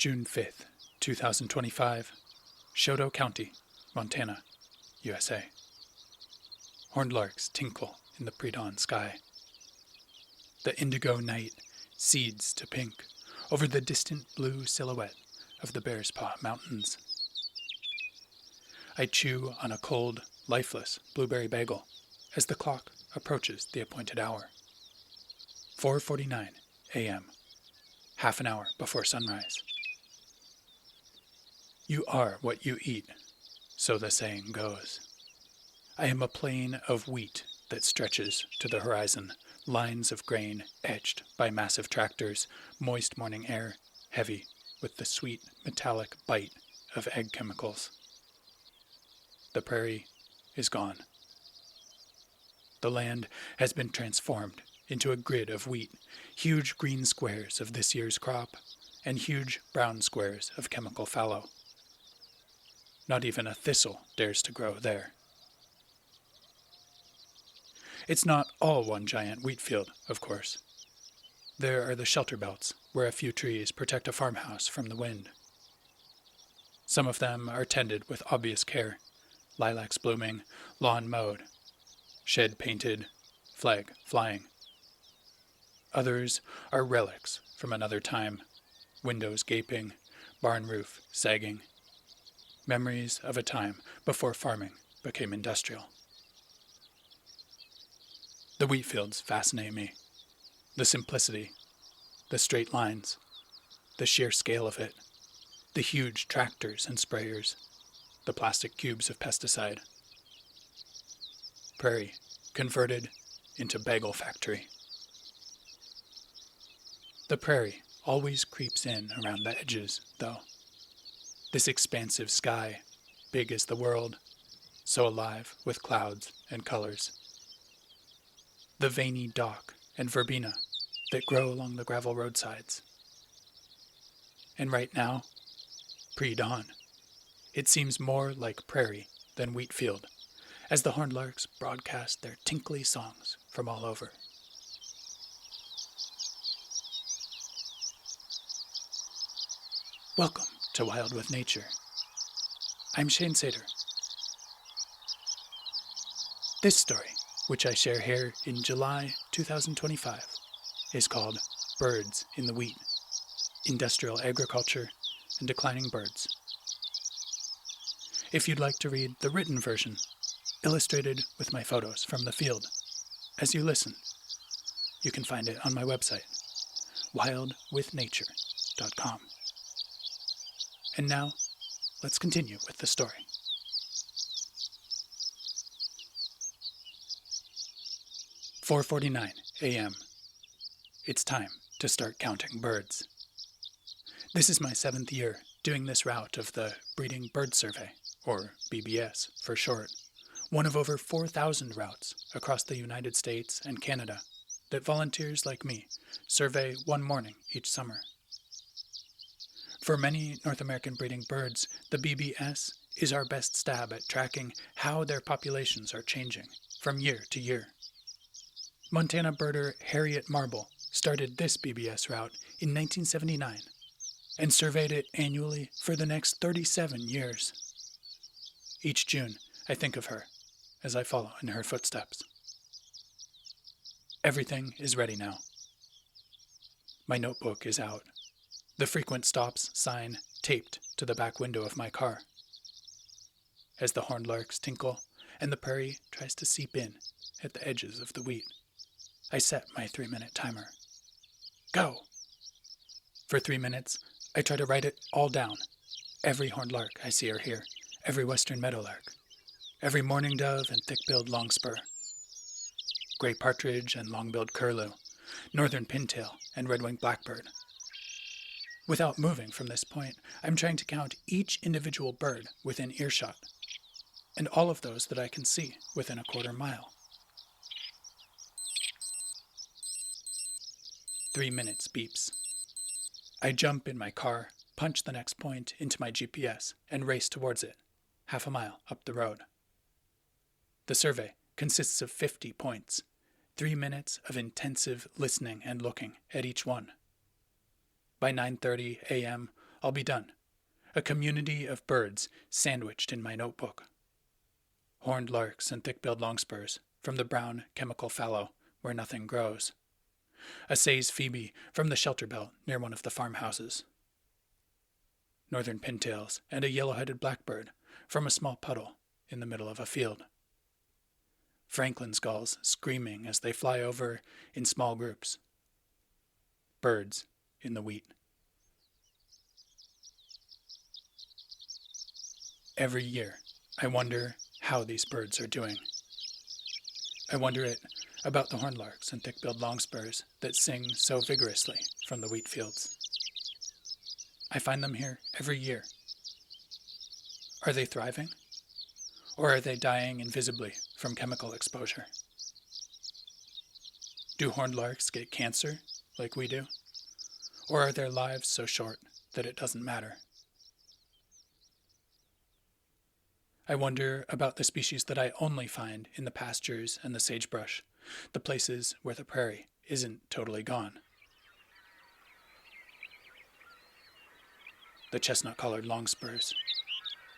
June 5th, 2025, Chouteau County, Montana, USA. Horned larks tinkle in the pre-dawn sky. The indigo night seeds to pink over the distant blue silhouette of the Bear's Paw Mountains. I chew on a cold, lifeless blueberry bagel as the clock approaches the appointed hour. 4:49 a.m., half an hour before sunrise. You are what you eat, so the saying goes. I am a plain of wheat that stretches to the horizon, lines of grain etched by massive tractors, moist morning air, heavy with the sweet metallic bite of egg chemicals. The prairie is gone. The land has been transformed into a grid of wheat, huge green squares of this year's crop, and huge brown squares of chemical fallow. Not even a thistle dares to grow there. It's not all one giant wheat field, of course. There are the shelter belts, where a few trees protect a farmhouse from the wind. Some of them are tended with obvious care, lilacs blooming, lawn mowed, shed painted, flag flying. Others are relics from another time, windows gaping, barn roof sagging. Memories of a time before farming became industrial. The wheat fields fascinate me. The simplicity, the straight lines, the sheer scale of it, the huge tractors and sprayers, the plastic cubes of pesticide. Prairie converted into bagel factory. The prairie always creeps in around the edges, though. This expansive sky, big as the world, so alive with clouds and colors. The veiny dock and verbena that grow along the gravel roadsides. And right now, pre-dawn, it seems more like prairie than wheat field, as the horned larks broadcast their tinkly songs from all over. Welcome to Wild with Nature. I'm Shane Sater. This story, which I share here in July 2025, is called Birds in the Wheat, Industrial Agriculture and Declining Birds. If you'd like to read the written version, illustrated with my photos from the field, as you listen, you can find it on my website, wildwithnature.com. And now, let's continue with the story. "4:49 a.m. It's time to start counting birds. This is my 7th year doing this route of the Breeding Bird Survey, or BBS for short, one of over 4,000 routes across the United States and Canada that volunteers like me survey one morning each summer. For many North American breeding birds, the BBS is our best stab at tracking how their populations are changing from year to year. Montana birder Harriet Marble started this BBS route in 1979 and surveyed it annually for the next 37 years. Each June, I think of her as I follow in her footsteps. Everything is ready now. My notebook is out. The frequent stops sign taped to the back window of my car. As the horned larks tinkle and the prairie tries to seep in at the edges of the wheat, I set my 3-minute timer. Go! For 3 minutes, I try to write it all down. Every horned lark I see or hear, every western meadowlark, every mourning dove and thick-billed longspur, gray partridge and long-billed curlew, northern pintail and red-winged blackbird. Without moving from this point, I'm trying to count each individual bird within earshot, and all of those that I can see within a quarter mile. 3 minutes beeps. I jump in my car, punch the next point into my GPS, and race towards it, half a mile up the road. The survey consists of 50 points, 3 minutes of intensive listening and looking at each one. By 9:30 a.m., I'll be done. A community of birds sandwiched in my notebook. Horned larks and thick-billed longspurs from the brown chemical fallow where nothing grows. A Say's phoebe from the shelter belt near one of the farmhouses. Northern pintails and a yellow-headed blackbird from a small puddle in the middle of a field. Franklin's gulls screaming as they fly over in small groups. Birds in the wheat. Every year, I wonder how these birds are doing. I wonder it about the horned larks and thick-billed longspurs that sing so vigorously from the wheat fields. I find them here every year. Are they thriving? Or are they dying invisibly from chemical exposure? Do horned larks get cancer like we do? Or are their lives so short that it doesn't matter? I wonder about the species that I only find in the pastures and the sagebrush, the places where the prairie isn't totally gone. The chestnut-collared longspurs,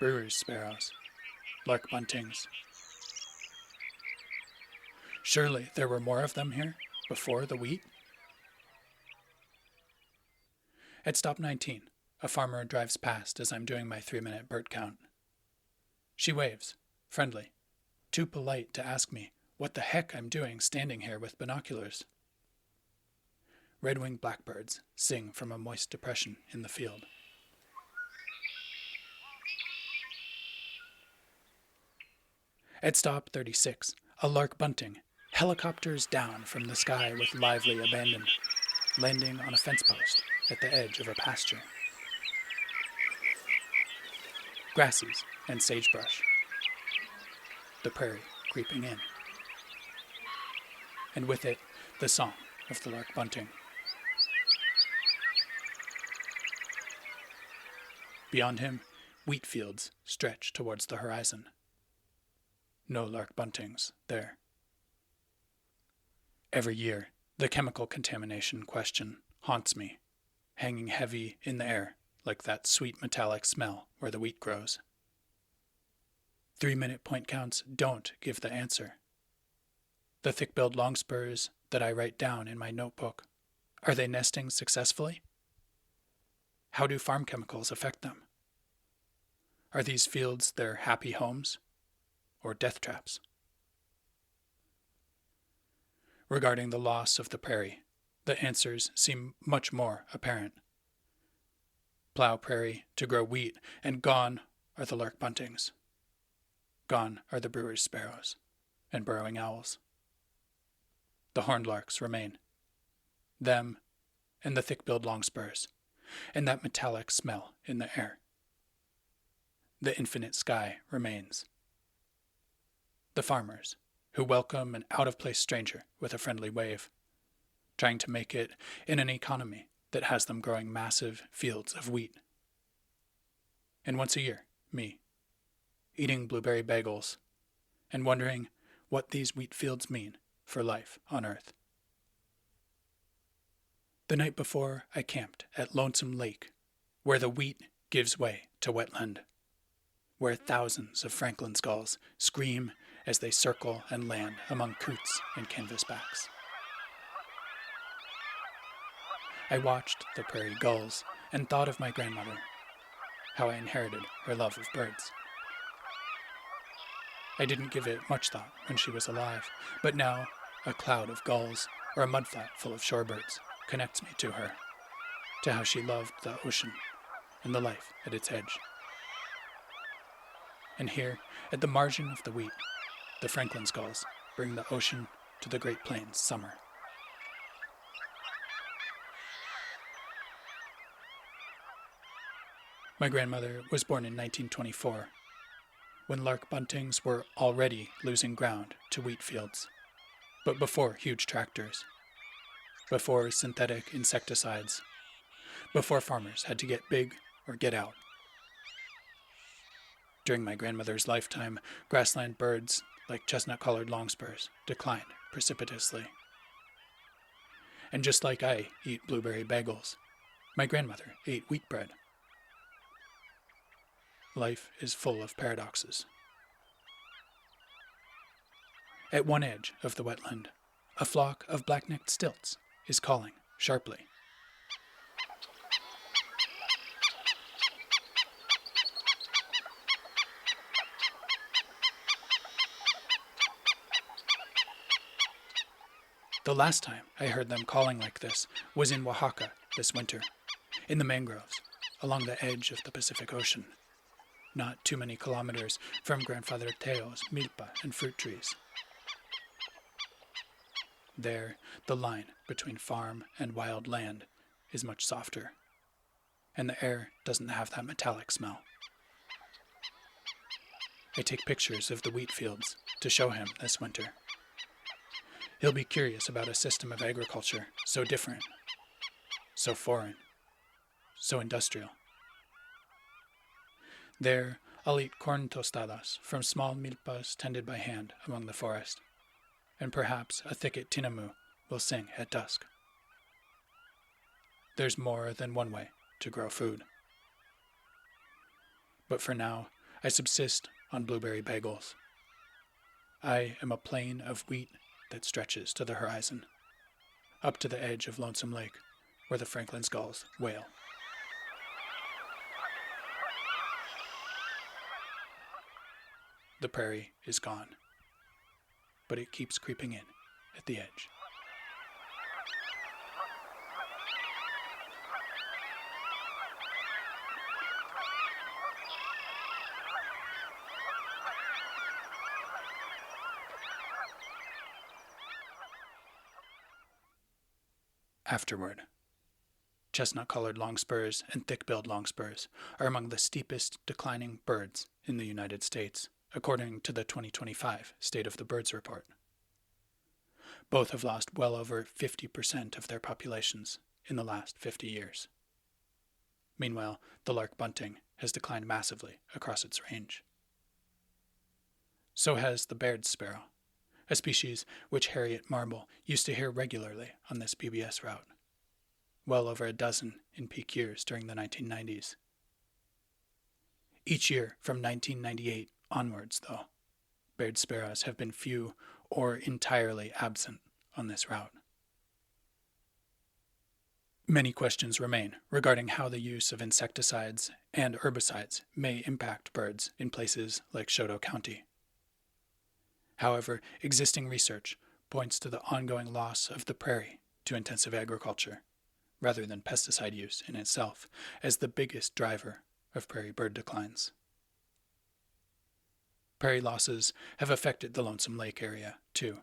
brewer's sparrows, lark buntings. Surely there were more of them here before the wheat? At stop 19, a farmer drives past as I'm doing my 3-minute bird count. She waves, friendly, too polite to ask me what the heck I'm doing standing here with binoculars. Red-winged blackbirds sing from a moist depression in the field. At stop 36, a lark bunting helicopters down from the sky with lively abandon, landing on a fence post at the edge of a pasture. Grasses and sagebrush. The prairie creeping in. And with it, the song of the lark bunting. Beyond him, wheat fields stretch towards the horizon. No lark buntings there. Every year, the chemical contamination question haunts me, hanging heavy in the air like that sweet metallic smell where the wheat grows. 3-minute point counts don't give the answer. The thick-billed longspurs that I write down in my notebook, are they nesting successfully? How do farm chemicals affect them? Are these fields their happy homes or death traps? Regarding the loss of the prairie, the answers seem much more apparent. Plow prairie to grow wheat, and gone are the lark buntings. Gone are the brewer's sparrows and burrowing owls. The horned larks remain. Them and the thick-billed longspurs, and that metallic smell in the air. The infinite sky remains. The farmers, who welcome an out-of-place stranger with a friendly wave, trying to make it in an economy that has them growing massive fields of wheat. And once a year, me, eating blueberry bagels and wondering what these wheat fields mean for life on Earth. The night before, I camped at Lonesome Lake, where the wheat gives way to wetland, where thousands of Franklin's gulls scream as they circle and land among coots and canvasbacks. I watched the prairie gulls and thought of my grandmother, how I inherited her love of birds. I didn't give it much thought when she was alive, but now a cloud of gulls or a mudflat full of shorebirds connects me to her, to how she loved the ocean and the life at its edge. And here, at the margin of the wheat, the Franklin's gulls bring the ocean to the Great Plains summer. My grandmother was born in 1924, when lark buntings were already losing ground to wheat fields, but before huge tractors, before synthetic insecticides, before farmers had to get big or get out. During my grandmother's lifetime, grassland birds, like chestnut-collared longspurs, declined precipitously. And just like I eat blueberry bagels, my grandmother ate wheat bread, life is full of paradoxes. At one edge of the wetland, a flock of black-necked stilts is calling sharply. The last time I heard them calling like this was in Oaxaca this winter, in the mangroves, along the edge of the Pacific Ocean, not too many kilometers from Grandfather Teo's milpa and fruit trees. There, the line between farm and wild land is much softer, and the air doesn't have that metallic smell. I take pictures of the wheatfields to show him this winter. He'll be curious about a system of agriculture so different, so foreign, so industrial. There, I'll eat corn tostadas from small milpas tended by hand among the forest, and perhaps a thicket tinamu will sing at dusk. There's more than one way to grow food. But for now, I subsist on blueberry bagels. I am a plain of wheat that stretches to the horizon, up to the edge of Lonesome Lake, where the Franklin's gulls wail. The prairie is gone, but it keeps creeping in at the edge. Afterward, chestnut-colored longspurs and thick-billed longspurs are among the steepest declining birds in the United States, according to the 2025 State of the Birds Report. Both have lost well over 50% of their populations in the last 50 years. Meanwhile, the lark bunting has declined massively across its range. So has the Baird's sparrow, a species which Harriet Marble used to hear regularly on this PBS route, well over a dozen in peak years during the 1990s. Each year from 1998 onwards, though, Baird's sparrows have been few or entirely absent on this route. Many questions remain regarding how the use of insecticides and herbicides may impact birds in places like Chouteau County. However, existing research points to the ongoing loss of the prairie to intensive agriculture, rather than pesticide use in itself, as the biggest driver of prairie bird declines. Prairie losses have affected the Lonesome Lake area, too.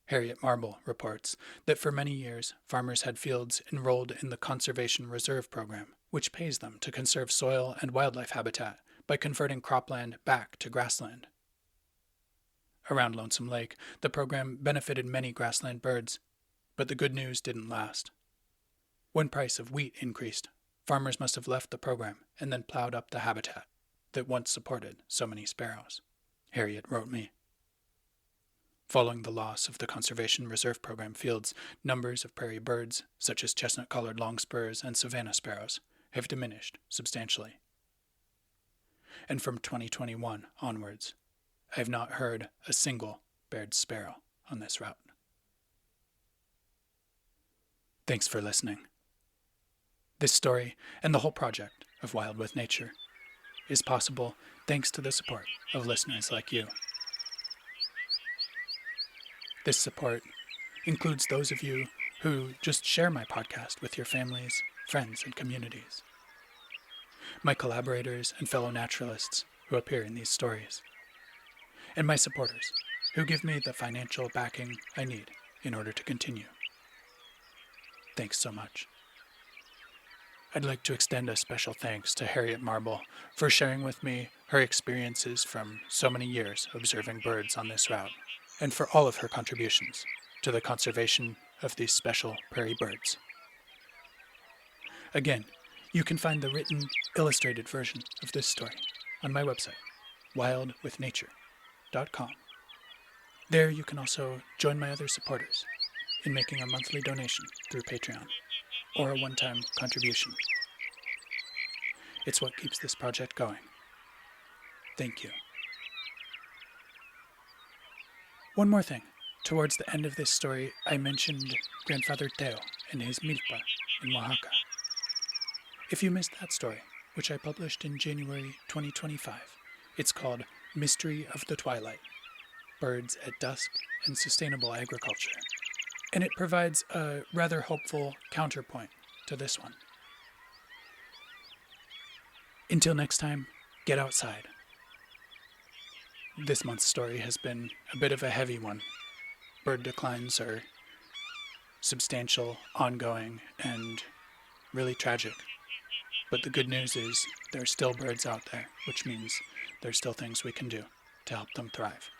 Harriet Marble reports that for many years, farmers had fields enrolled in the Conservation Reserve Program, which pays them to conserve soil and wildlife habitat by converting cropland back to grassland. Around Lonesome Lake, the program benefited many grassland birds, but the good news didn't last. When price of wheat increased, farmers must have left the program and then plowed up the habitat that once supported so many sparrows, Harriet wrote me. Following the loss of the Conservation Reserve Program fields, numbers of prairie birds, such as chestnut-colored longspurs and savanna sparrows, have diminished substantially. And from 2021 onwards, I have not heard a single Baird's sparrow on this route. Thanks for listening. This story, and the whole project of Wild with Nature, is possible thanks to the support of listeners like you. This support includes those of you who just share my podcast with your families, friends, and communities. My collaborators and fellow naturalists who appear in these stories. And my supporters who give me the financial backing I need in order to continue. Thanks so much. I'd like to extend a special thanks to Harriet Marble for sharing with me her experiences from so many years observing birds on this route, and for all of her contributions to the conservation of these special prairie birds. Again, you can find the written, illustrated version of this story on my website, wildwithnature.com. There you can also join my other supporters in making a monthly donation through Patreon or a one-time contribution. It's what keeps this project going. Thank you. One more thing. Towards the end of this story, I mentioned Grandfather Teo and his milpa in Oaxaca. If you missed that story, which I published in January 2025, it's called Mystery of the Twilight, Birds at Dusk and Sustainable Agriculture. And it provides a rather hopeful counterpoint to this one. Until next time, get outside. This month's story has been a bit of a heavy one. Bird declines are substantial, ongoing, and really tragic. But the good news is there are still birds out there, which means there's still things we can do to help them thrive.